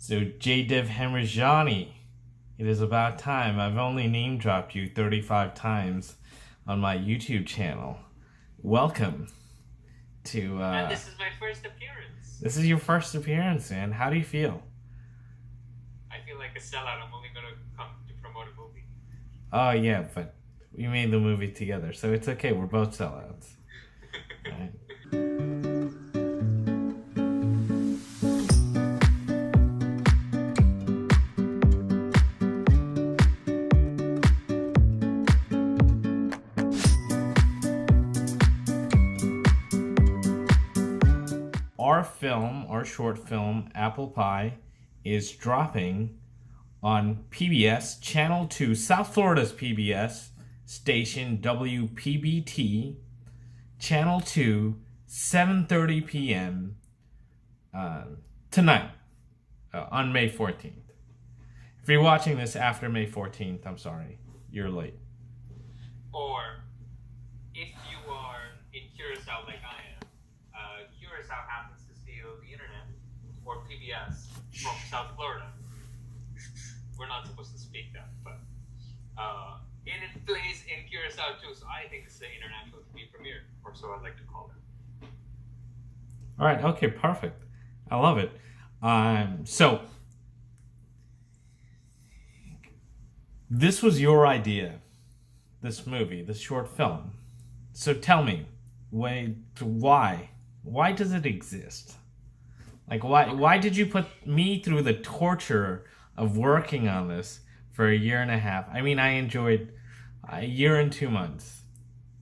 So, J-Dev Hemrajani, it is about time. I've only name dropped you 35 times on my YouTube channel. Welcome to. And this is my first appearance. This is your first appearance, man. How do you feel? I feel like a sellout. I'm only gonna come to promote a movie. Oh, yeah, but we made the movie together, so it's okay. We're both sellouts. Right. Our short film, Apple Pie, is dropping on PBS, Channel 2, South Florida's PBS, station WPBT, Channel 2, 7:30 p.m. Tonight, on May 14th. If you're watching this after May 14th, I'm sorry, you're late. Or, if you are in Curacao like I am, Curacao happens to steal the internet, or PBS, from South Florida. We're not supposed to speak that, but it plays in Curacao too, so I think this is an international TV premiere, or so I'd like to call it. All right, okay, perfect. I love it. So, this was your idea, this movie, this short film. So tell me, why does it exist? Like, why did you put me through the torture of working on this for a year and a half? I mean, I enjoyed a year and 2 months.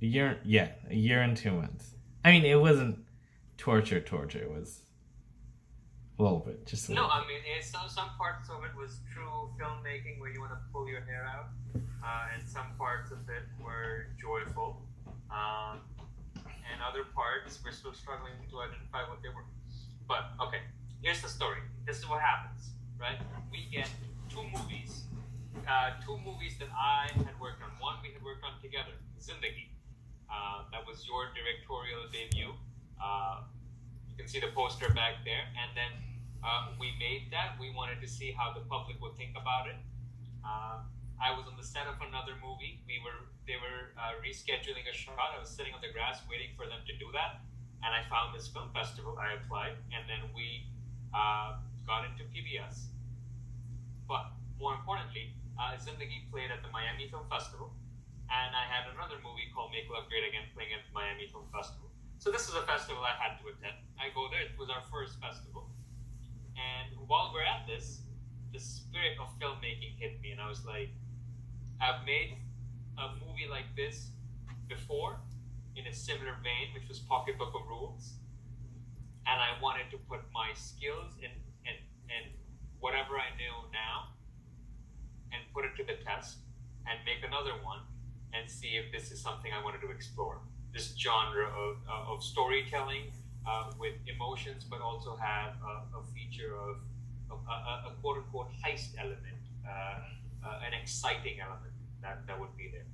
A year and 2 months. I mean, it wasn't torture. It was a little bit, just a little bit. I mean, some parts of it was true filmmaking where you want to pull your hair out, and some parts of it were joyful, and other parts we're still struggling to identify what they were. But, okay, here's the story. This is what happens, right? We get two movies that I had worked on. One we had worked on together, Zindagi. That was your directorial debut. You can see the poster back there. And then we made that. We wanted to see how the public would think about it. I was on the set of another movie. They were rescheduling a shot. I was sitting on the grass waiting for them to do that. And I found this film festival. I applied, and then we got into PBS. But more importantly, Zindagi played at the Miami Film Festival, and I had another movie called Make Love Great Again playing at the Miami Film Festival. So this is a festival I had to attend. I go there. It was our first festival, and while we're at this, the spirit of filmmaking hit me, and I was like, I've made a movie like this before, in a similar vein, which was Pocketbook of Rules, and I wanted to put my skills and whatever I know now and put it to the test and make another one and see if this is something I wanted to explore. This genre of storytelling with emotions, but also have a feature of a quote-unquote heist element, an exciting element that would be there.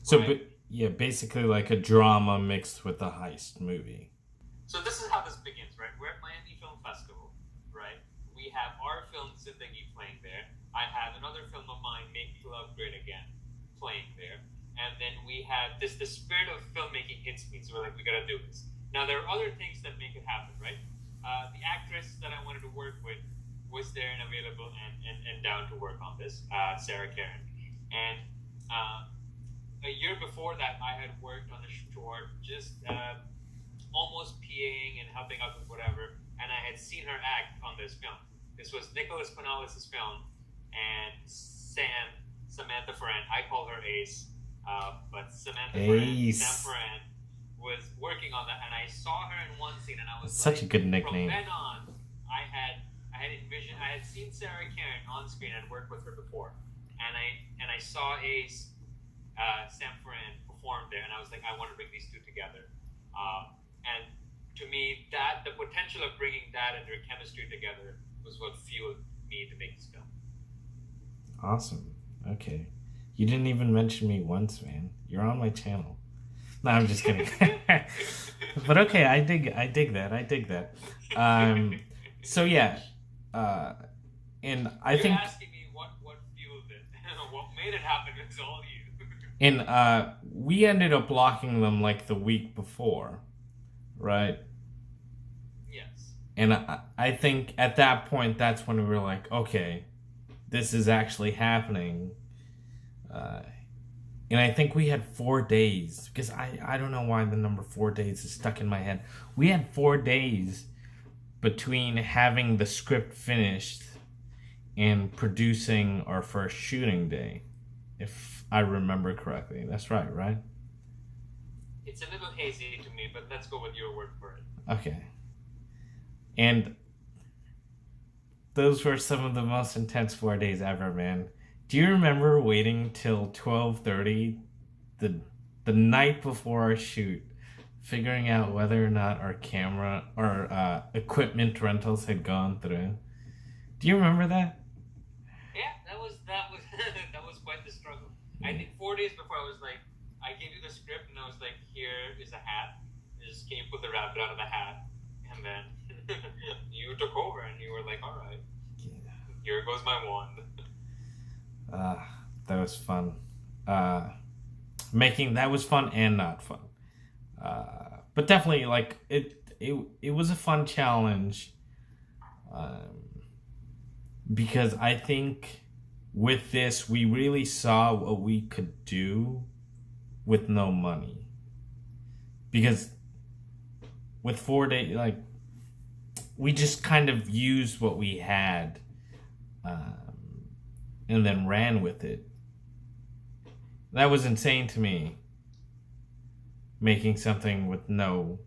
So, right? Yeah, basically like a drama mixed with a heist movie. So this is how this begins, right? We're at Miami Film Festival, right? We have our film Zindagi playing there. I have another film of mine, Make Love Great Again, playing there. And then we have the spirit of filmmaking hits me, so we're like, we gotta do this. Now there are other things that make it happen, right? The actress that I wanted to work with was there and available and down to work on this, Sarah Karen. And a year before that, I had worked on a short, just almost PAing and helping out with whatever, and I had seen her act on this film. This was Nicholas Pinales' film, and Samantha Ferrand, I call her Ace, but Samantha Ferrand, Sam Ferrand, was working on that, and I saw her in one scene, and I was such a good nickname. From then on, I had envisioned, I had seen Sarah Karen on screen and worked with her before, and I saw Ace. Sam Ferrand performed there, and I was like, I want to bring these two together. And to me, the potential of bringing that and their chemistry together was what fueled me to make this film. Awesome. Okay. You didn't even mention me once, man. You're on my channel. No, I'm just kidding. But okay, I dig that. So yeah, and I You're think, asking me what fueled it. What made it happen is all you. and we ended up locking them like the week before, right? Yes. And I think at that point, that's when we were like, okay, this is actually happening. And I think we had 4 days, because I don't know why the number 4 days is stuck in my head. We had 4 days between having the script finished and producing our first shooting day, if I remember correctly. That's right? It's a little hazy to me, but let's go with your word for it. Okay. And those were some of the most intense 4 days ever, man. Do you remember waiting till 12:30, the night before our shoot, figuring out whether or not our camera or equipment rentals had gone through? Do you remember that? Yeah, that was that was quite the struggle. I think 4 days before I was like, I gave you the script and I was like, here is a hat. Just can you put the rabbit out of the hat? And then you took over and you were like, all right, here goes my wand. That was fun. Making that was fun and not fun. But definitely, like it was a fun challenge. Because I think with this we really saw what we could do with no money. Because with 4 days, like, we just kind of used what we had, and then ran with it. That was insane to me. Making something with no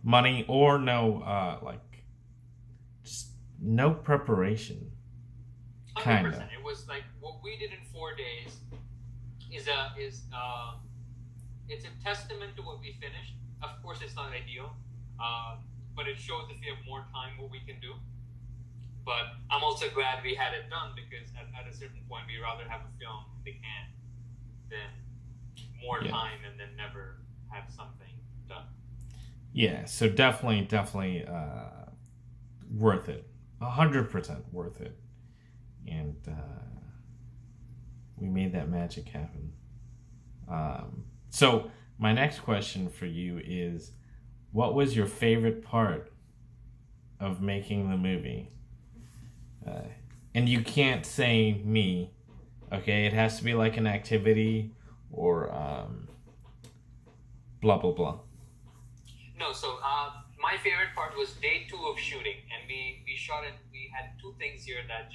money or no, just no preparation. 100%. Kinda. It was like what we did in 4 days is it's a testament to what we finished. Of course, it's not ideal, but it shows if we have more time what we can do. But I'm also glad we had it done, because at a certain point we rather have a film in the can than more time and then never have something done. Yeah, so definitely worth it. 100% worth it. And we made that magic happen. So my next question for you is, what was your favorite part of making the movie? And you can't say me, okay? It has to be like an activity or blah, blah, blah. No, so my favorite part was day 2 of shooting, and we shot it. We had 2 things here that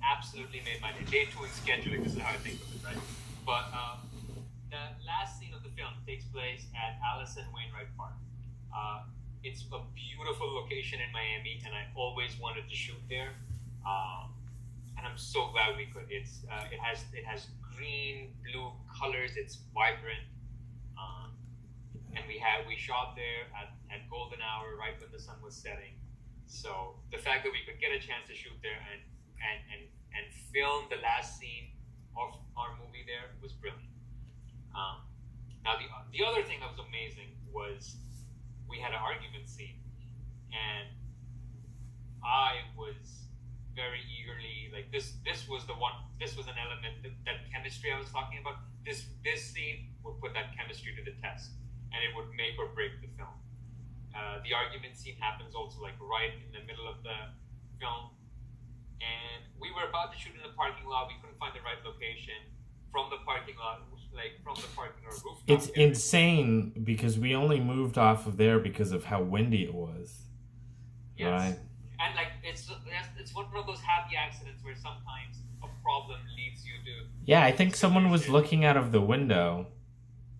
absolutely made my day. Day 2 in scheduling, this is how I think of it, right? But the last scene of the film takes place at Allison Wainwright Park. It's a beautiful location in Miami, and I always wanted to shoot there. And I'm so glad we could. It has green, blue colors. It's vibrant. And we shot there at golden hour, right when the sun was setting. So the fact that we could get a chance to shoot there and film the last scene of our movie there was brilliant. Now the other thing that was amazing was we had an argument scene, and I was very eagerly, like, this was an element, that chemistry I was talking about. This scene would put that chemistry to the test, and it would make or break the film. The argument scene happens also like right in the middle of the film, and we were about to shoot in the parking lot. We couldn't find the right location. From the parking lot, rooftop. It's insane because we only moved off of there because of how windy it was. Yes. Right? And like it's one of those happy accidents where sometimes a problem leads you to. Yeah, I think someone was looking out of the window,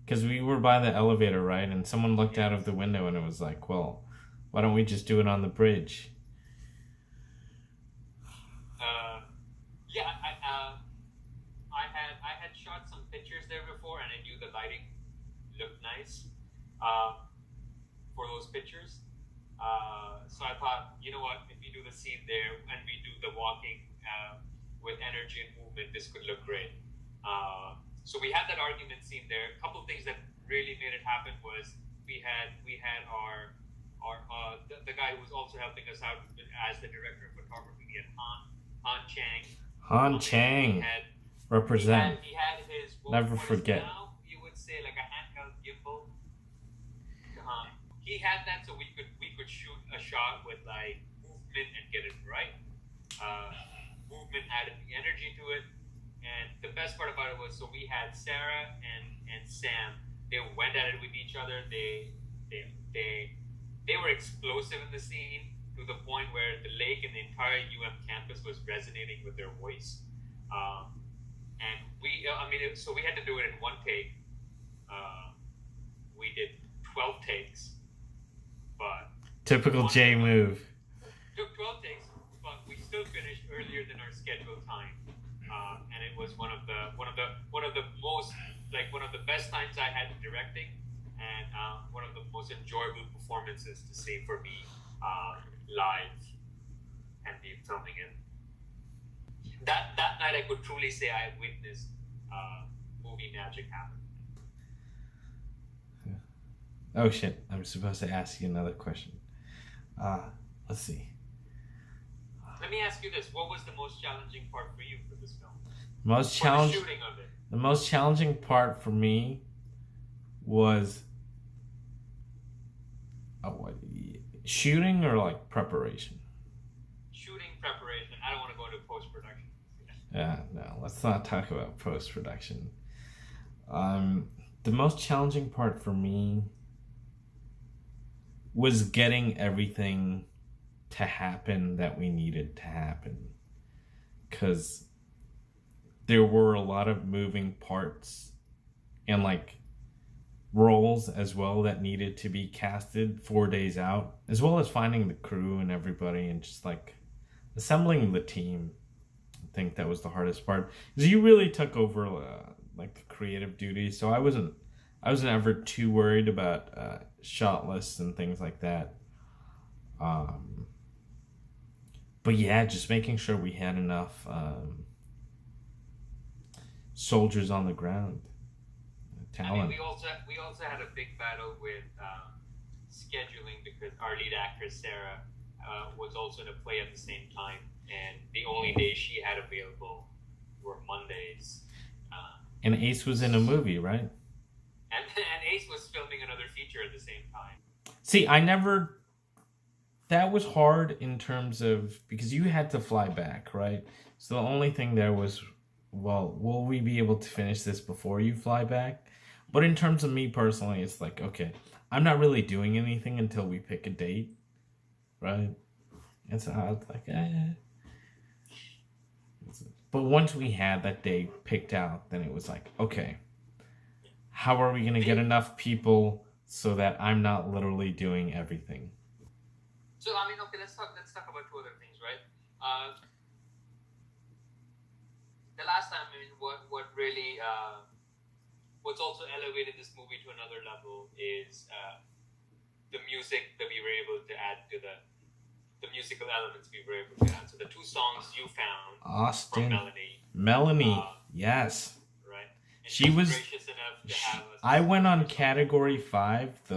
because we were by the elevator, right? And someone looked out of the window and it was like, well, why don't we just do it on the bridge? Yeah, I had shot some pictures there before, and I knew the lighting looked nice for those pictures. So I thought, you know what, if we do the scene there and we do the walking with energy and movement, this could look great. So we had that argument scene there. A couple of things that really made it happen was we had the guy who was also helping us out as the director of photography. We had Han Chang. Han Chang. Represent. He had his, Never forget. Now you would say like a handheld gimbal. He had that, so we could shoot a shot with like movement and get it right. Movement added the energy to it, and the best part about it was, so we had Sarah and Sam. They went at it with each other. They were explosive in the scene to the point where the lake and the entire campus was resonating with their voice. And so we had to do it in one take. We did 12 takes, but typical J move. Took 12 takes, but we still finished earlier than our scheduled time. And it was one of the best times I had directing, and one of the most enjoyable performances to see for me live and be filming it. That night, I could truly say I witnessed movie magic happen. Oh shit! I'm supposed to ask you another question. Let's see. Let me ask you this: what was the most challenging part for you for this film? The shooting of it. The most challenging part for me was shooting or like preparation. Shooting preparation. I don't want to go into post-production. Yeah, no, let's not talk about post-production. The most challenging part for me was getting everything to happen that we needed to happen. Because there were a lot of moving parts and like roles as well that needed to be casted 4 days out, as well as finding the crew and everybody and just like assembling the team. I think that was the hardest part, because you really took over like the creative duties. So I wasn't ever too worried about shot lists and things like that. But yeah, just making sure we had enough soldiers on the ground. Talent. I mean, we also had a big battle with scheduling, because our lead actress Sarah was also in a play at the same time, and the only days she had available were Mondays. And Ace was in a movie, right? And Ace was filming another feature at the same time. See, that was hard in terms of, because you had to fly back, right? So the only thing there was, well, will we be able to finish this before you fly back? But in terms of me personally, it's like, okay, I'm not really doing anything until we pick a date, right? And so I was like, But once we had that day picked out, then it was like, okay, how are we going to get enough people so that I'm not literally doing everything? So, I mean, okay, let's talk about two other things, right? The last time, I mean, what really, what's also elevated this movie to another level is the music that we were able to add to the musical elements we were able to add. So the two songs you found Austin. from Melanie, yes. Right. And She was gracious enough to have us. I went on category 5,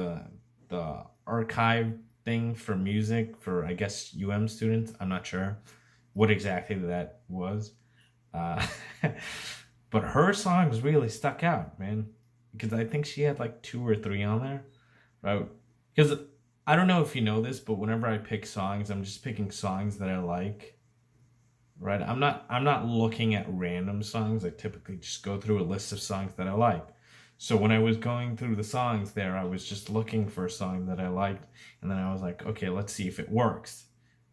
the archive thing for music for, I guess, students. I'm not sure what exactly that was. But her songs really stuck out, man. Because I think she had like 2 or 3 on there. Right? Because I don't know if you know this, but whenever I pick songs, I'm just picking songs that I like. Right? I'm not looking at random songs. I typically just go through a list of songs that I like. So when I was going through the songs there, I was just looking for a song that I liked, and then I was like, okay, let's see if it works.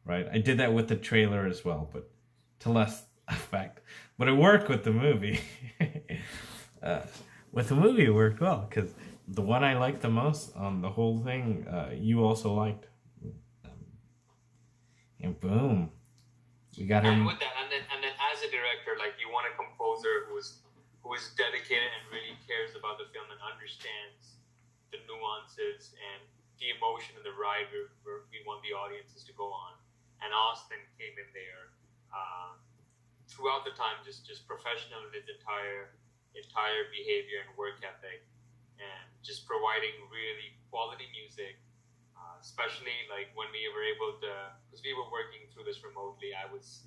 Right? I did that with the trailer as well, but to less effect. But it worked with the movie. With the movie, it worked well, because the one I liked the most on the whole thing, you also liked. And boom, we got her. And with that, and then as a director, like, you want a composer who is dedicated and really cares about the film and understands the nuances and the emotion and the ride where we want the audiences to go on. And Austin came in there throughout the time, just professional in his entire behavior and work ethic, and just providing really quality music, especially like when we were able to, because we were working through this remotely. I was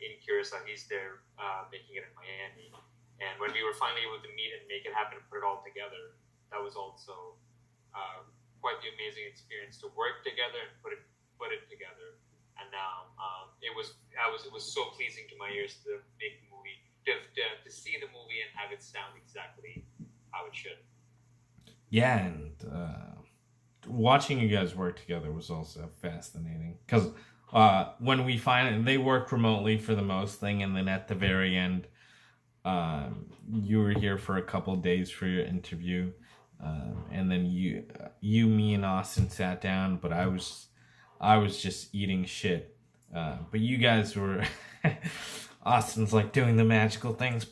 in Curacao. He's there making it in Miami. And when we were finally able to meet and make it happen and put it all together, that was also quite the amazing experience to work together and put it together. And now it was so pleasing to my ears to make the movie, to see the movie and have it sound exactly how it should. Yeah, and watching you guys work together was also fascinating because when we they worked remotely for the most thing, and then at the very end, you were here for a couple days for your interview, and then me, and Austin sat down, but I was just eating shit. But you guys were, Austin's like doing the magical things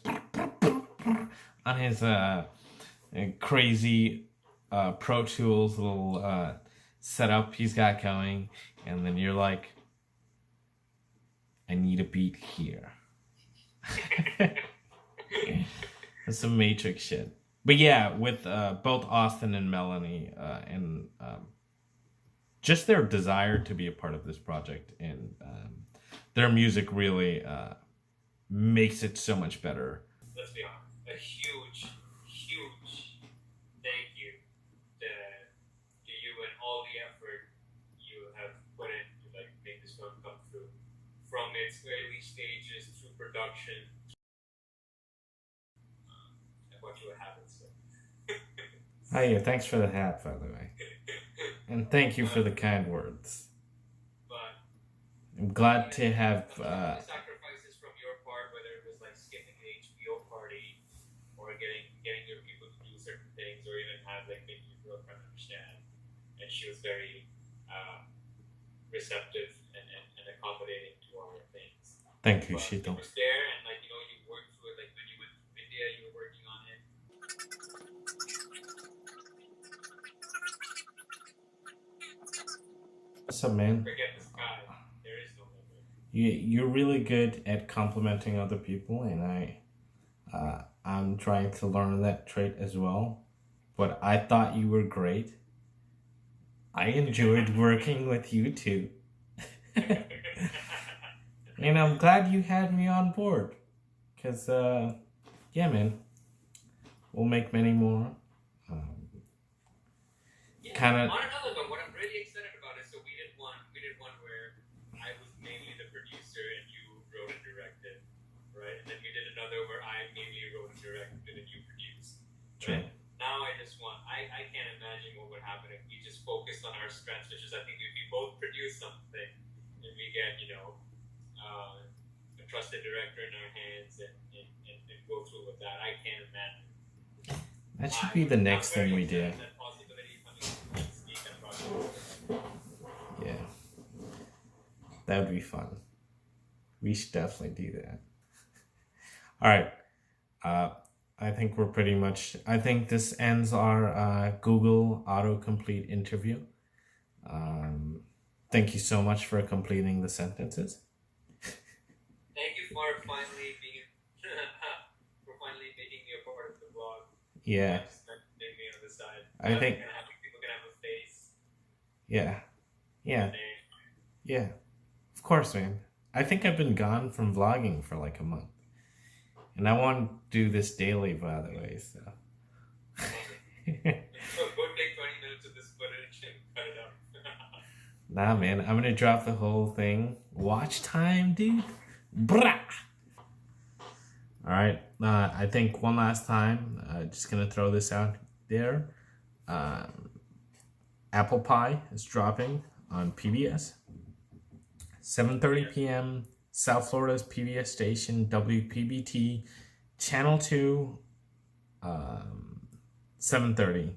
on his crazy Pro Tools little setup he's got going, and then you're like, I need a beat here. That's some Matrix shit. But yeah, with both Austin and Melanie, and just their desire to be a part of this project, and their music really makes it so much better. Let's be honest, a huge thank you to you and all the effort you have put in to like make this film come through, from its early stages through production. I want you a habit, so. Oh yeah, thanks for the hat, by the way. And thank you for the kind words. But I'm glad to have sacrifices from your part, whether it was like skipping the HBO party or getting your people to do certain things, or even have like making your girlfriend understand. And she was very receptive and accommodating to our things. Thank you, But Shito. you was there, and like you worked through it. Like when you went to India, you were working on it. What's up, man? Forget the sky. There is no limit. You're really good at complimenting other people, and I'm trying to learn that trait as well. But I thought you were great. I enjoyed working with you too. And I'm glad you had me on board. Because, yeah, man. We'll make many more. On another note, what I'm really excited about is, so we did one where I was mainly the producer and you wrote and directed, right? And then we did another where I mainly wrote and directed and you produced. True. Right? Now I can't imagine what would happen if we just focused on our strengths, which is I think if we both produce something and we get, a trusted director in our hands and go through with that. I can't imagine. That should be the next thing we do. Yeah. That would be fun. We should definitely do that. All right. I think we're pretty much... I think this ends our Google autocomplete interview. Thank you so much for completing the sentences. Thank you for finally being... for finally making me a part of the vlog. Yeah. Just letting me on the side. I think... People can have a face. Yeah. Yeah. Yeah. Of course, man. I think I've been gone from vlogging for like a month. And I want to do this daily, by the way, so. So go take 20 minutes of this footage and cut it out. Nah, man. I'm going to drop the whole thing. Watch time, dude. Brah! Alright. I think one last time, just going to throw this out there. Apple Pie is dropping on PBS. 7:30 p.m. South Florida's PBS station, WPBT, Channel 2, 7:30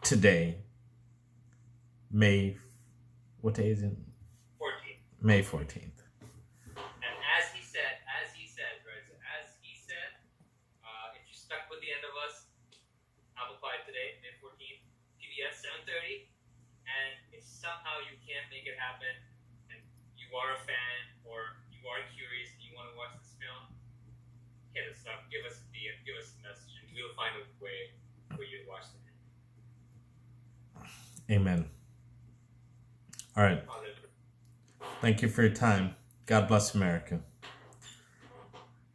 today, what day is it? 14th. May 14th. And as he said, right? So as he said, if you stuck with the end of us, Apple Pie today, May 14th, PBS 7:30, and if somehow you can't make it happen, and you are a fan or you are curious and you want to watch this film, hit us up, give us a DM, give us a message, and we'll find a way for you to watch the movie. Amen. All right. Thank you for your time. God bless America.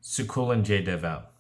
Sukul and J Dev out.